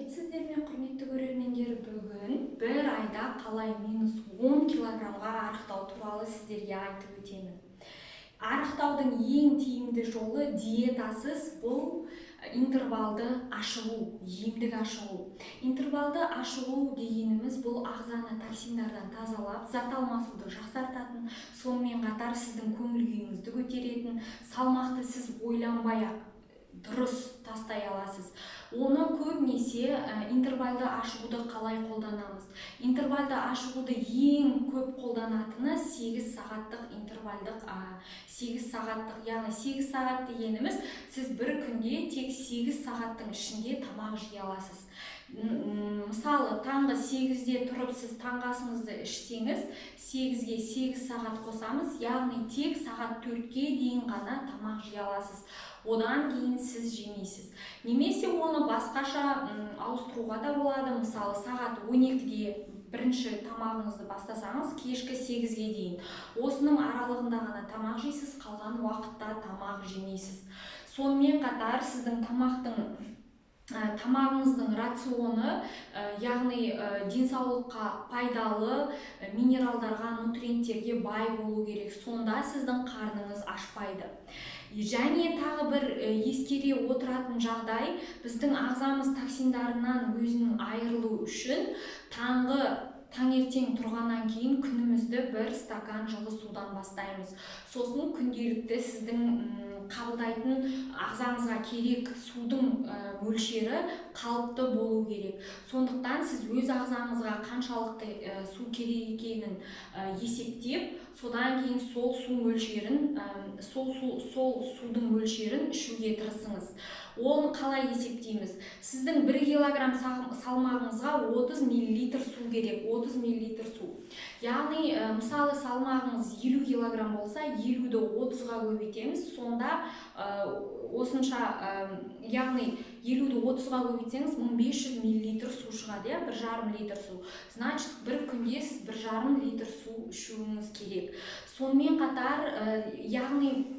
Сәлеметсіздер ме, құрметті көрермендер? Бүгін бір айда қалай минус 10 килограммға арықтау туралы сіздерге айтып өтемін. Арықтаудың ең тиімді жолы диетасыз бұл интервалды ашығу, емдік ашығу. Интервалды ашығу дегеніміз бұл ағзаны токсиндардан тазалап, зат алмасуды жақсартатын, сонымен қатар сіздің көңіл күйіңізді көтеретін, салмақты сіз ойланбай-ақ дұрыс тастай аласыз. Оны көбінесе интервалды ашығуды қалай қолданамыз? Интервалды ашығуды ең көп қолданатыны 8 сағаттық интервалдық 8 сағаттық, яғни 8 сағат дегеніміз сіз бір күнде тек 8 сағаттың ішінде тамақ жей аласыз. Мысалы, таңғы 8-де тұрып сіз таңғы асыңызды ішсеңіз, 8-ге 8 сағат қосамыз, яғни тек сағат 4-ге дейін ғана тамақ жей аласыз. Одан кейін сіз жемейсіз. Немесе оны басқаша ауыстыруға да болады. Мысалы, сағат 12-де бірінші тамағыңызды бастасаңыз, кешкі 8-ге дейін. Осының аралығында ғана тамақ жейсіз, қалған уақытта тамақ жемейсіз. Сонымен қатар сіздің тамағыңыздың рационы, яғни денсаулыққа пайдалы минералдарға, нутриенттерге бай болу керек. Сонда сіздің қарныңыз ашпайды. Және тағы бір ескере отыратын жағдай, біздің ағзамыз токсиндарынан өзінің айырылу үшін таңертең тұрғаннан кейін күнімізді бір стакан жылы судан бастаймыз. Сосын күнделікті сіздің қабылдайтын ағзаңызға керек судың мөлшері қалыпты болу керек. Сондықтан сіз өз ағзаңызға қаншалықты су керек екенін есептеп, содан кейін сол судың мөлшерін ішуге тырысыңыз. Оны қалай есептейміз? Сіздің 1 килограмм салмағыңызға 30 мл су керек, 30 мл су. Яғни, мысалы, салмағыңыз 50 килограмм болса, 50-ді 30-ға көбейтеміз, сонда осынша, яғни 50-ді 30-ға көбейтсеңіз 1500 мл су шығады, 1,5 литр су. Значит, бір күнде сіз 1,5 литр су ішуіңіз керек. Сонымен қатар, яғни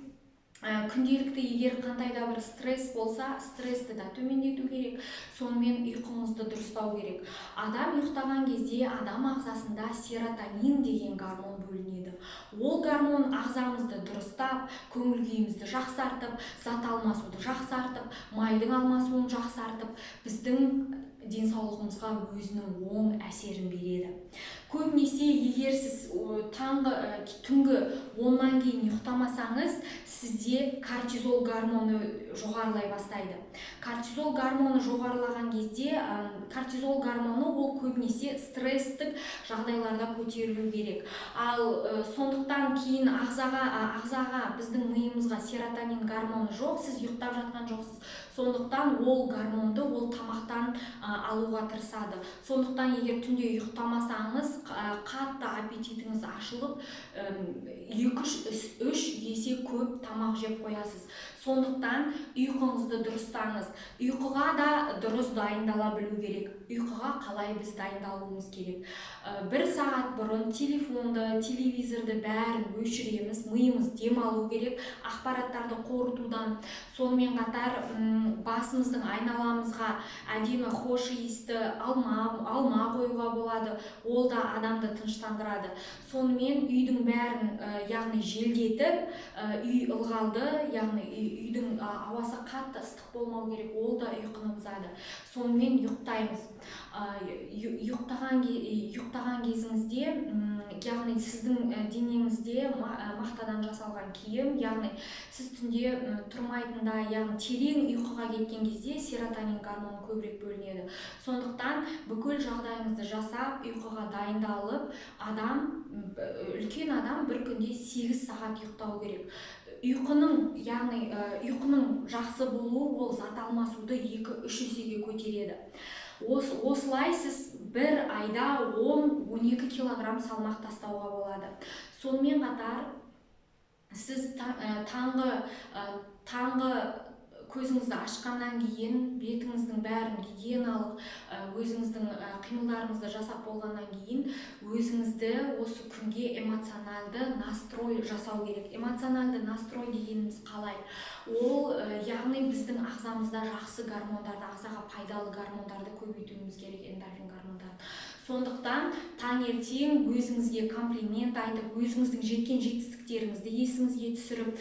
күнделікті егер қандай да бір стресс болса, стрессті да төмендету керек, сонымен ұйқыңызды дұрыстау керек. Адам ұйықтаған кезде адам ағзасында серотонин деген гормон бөлінеді. Ол гормон ағзамызды дұрыстап, көңіл күйімізді жақсартып, зат алмасуды жақсартып, майдың алмасуын жақсартып, біздің денсаулығымызға өзінің оң әсерін береді. Көбінесе егер сіз түнгі 10-нан кейін ұйықтамасаңыз, сізде кортизол гормоны жоғарылай бастайды. Кортизол гормоны жоғарылаған кезде, кортизол гормоны ол көбінесе стресстік жағдайларда көтерілу керек. Ал сондықтан кейін ағзаға, біздің миымызға серотонин гормоны жоқ, сіз ұйықтап жатқан жоқсыз. Сондықтан ол гормонды ол тамақтан алуға тырысады. Сондықтан егер түнде ұйықтамасаңыз, қатты аппетитіңіз ашылып, 2-3 есе көп тамақ жеп қоясыз. Сондықтан ұйқыңызды дұрыстаңыз. Ұйқыға да дұрыс дайындала білу керек. Ұйқыға қалай біз дайындалуымыз керек? 1 сағат бұрын телефонды, телевизорды бәрін өшіреміз, миымыз демалу керек, ақпараттарды қорытудан. Сонымен қатар басымыздың айналамызға әдемі хош иісті алма қоюға болады. Ол да адамды тыныштандырады. Сонымен үйдің бәрін, яғни желдетіп, үй ылғалды, яғни үйдің ауасы қатты ыстық болмау керек, ол да ұйқыны бұзады. Сонымен ұйықтаймыз. Ұйықтаған кезіңізде, яғни сіздің денеңізде мақтадан жасалған киім, яғни сіз түнде тұрмайтында, яғни терең ұйқыға кеткен кезде серотонин гормоны көбірек бөлінеді. Сондықтан бүкіл жағдайыңызды жасап, ұйқыға дайындалып, үлкен адам бір күнде 8 сағат ұйықтау керек. Ұйқының жақсы болуы ол зат алмасуды 2-3 есеге көтереді. Осылай сіз бір айда 10-12 килограмм салмақ тастауға болады. Сонымен қатар, сіз таңғы көзіңізді ашқаннан кейін бетіңіздің бәрін гигиеналық өзіңіздің қимылдарыңызды жасап болғаннан кейін өзіңізді осы күнге эмоционалды настрой жасау керек. Эмоционалды настрой дегеніміз қалай? Ол яғни біздің ағзамызда жақсы гормондарды, ағзаға пайдалы гормондарды көбейтуіміз керек, эндорфин гормондарын. Сондықтан таңертең өзіңізге комплимент айтып, өзіңіздің жеткен жетістіктеріңізді есіңізге түсіріп,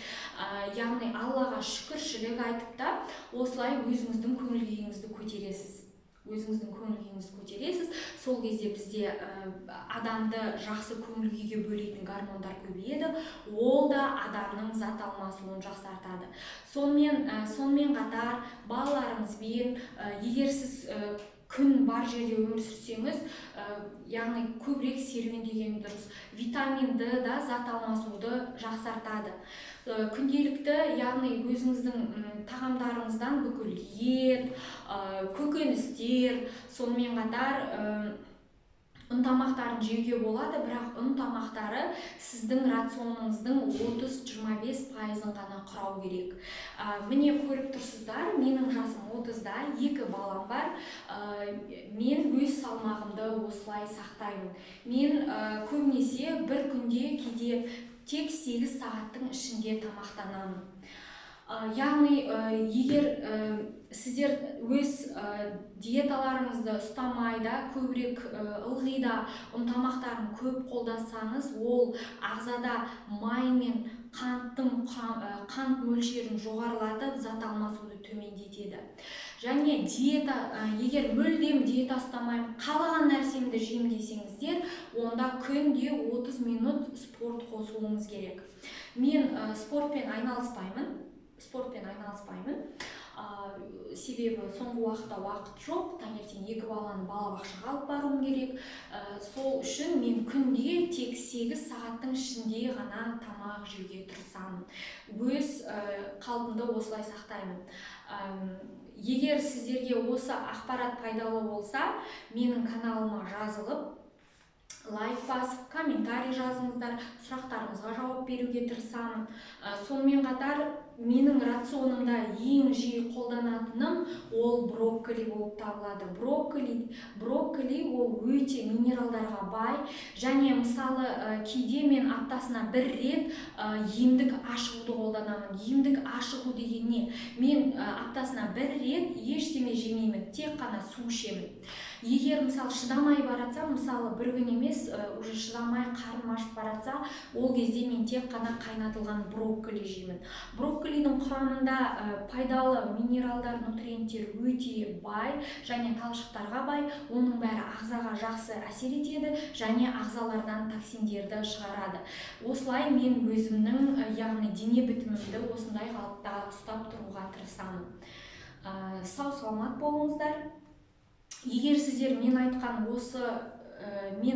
яғни Аллаға шүкіршілік айтып та, осылай өзіңіздің көңіл-күйіңізді көтересіз. Сол кезде бізде адамды жақсы көңіл-күйге бөлейтін гормондар көбейеді, ол да адамның зат алмасуын жақсартады. Сонымен қатар балаларыңызбен, егер сіз күн бар жерде өмір сүрсеңіз, яғни көбірек серуендеген дұрыс. Витамин Д да зат алмасуды жақсартады. Күнделікті, яғни өзіңіздің тағамдарыңыздан бүкіл ет, көкөністер, сонымен қатар ұн-тамақтарын жеуге болады, бірақ ұн-тамақтары сіздің рационыңыздың 30-25% ғана құрау керек. Міне көріп тұрсыздар, менің жасым 30-да, 2 балам бар. Мен өз салмағымды осылай сақтаймын. Мен көбінесе бір күнде кейде тек 8 сағаттың ішінде тамақтанамын. Яғни, егер сіздер өз диеталарыңызды ұстамайда, көбірек ылғи да ұн-тамақтарын көп қолдасаңыз, ол ағзада май мен қант мөлшерін жоғарылатып, зат алмасуды төмендетеді. Және егер мүлдем диета ұстамаймын, қалаған нәрсемді жеймін десеңіздер, онда күнде 30 минут спорт қосуыңыз керек. Мен спортпен айналыспаймын. Себебі соңғы уақытта уақыт жоқ, таңертең 2 баланы балабақшаға алып баруым керек. Сол үшін мен күнде тек 8 сағаттың ішінде ғана тамақ жеуге тырысамын. Өз қалпымды осылай сақтаймын. Егер сіздерге осы ақпарат пайдалы болса, менің каналыма жазылып, лайк басып, комментарий жазыңыздар, сұрақтарыңызға жауап беруге тырысамын. Сонымен қатар, менің рационымда ең жиі қолданатыным ол брокколи болып табылады. Брокколи ол өте минералдарға бай, және мысалы кейде мен аптасына 1 рет емдік ашығуды қолданамын. Емдік ашығу деген не? Мен аптасына 1 рет ештеме жемеймін, тек қана су ішемін. Егер мысалы шыдамай баратса, мысалы бір күн емес, уже шыдамай қарным ашып баратса, ол кезде мен тек қана қайнатылған брокколи жеймін. Брокколидің құрамында пайдалы минералдар, нутриенттер өте бай, және талшықтарға бай. Оның бәрі ағзаға жақсы әсер етеді, және ағзалардан токсиндерді шығарады. Осылай мен өзімнің, яғни дене бітімімді осындай қалыпта ұстап тұруға тырысамын. Сау саламат болыңыздар. Егер сіздер мен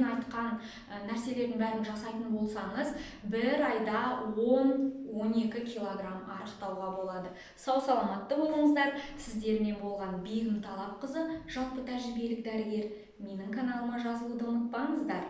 айтқан нәрселердің бәрін жасайтын болсаңыз, 1 айда 10-12 килограмм арықтауға болады. Сау саламатты болыңыздар. Сіздермен болған Бегім Талапқызы, жалпы тәжірибелік дәрігер. Менің каналыма жазылуды ұмытпаңыздар.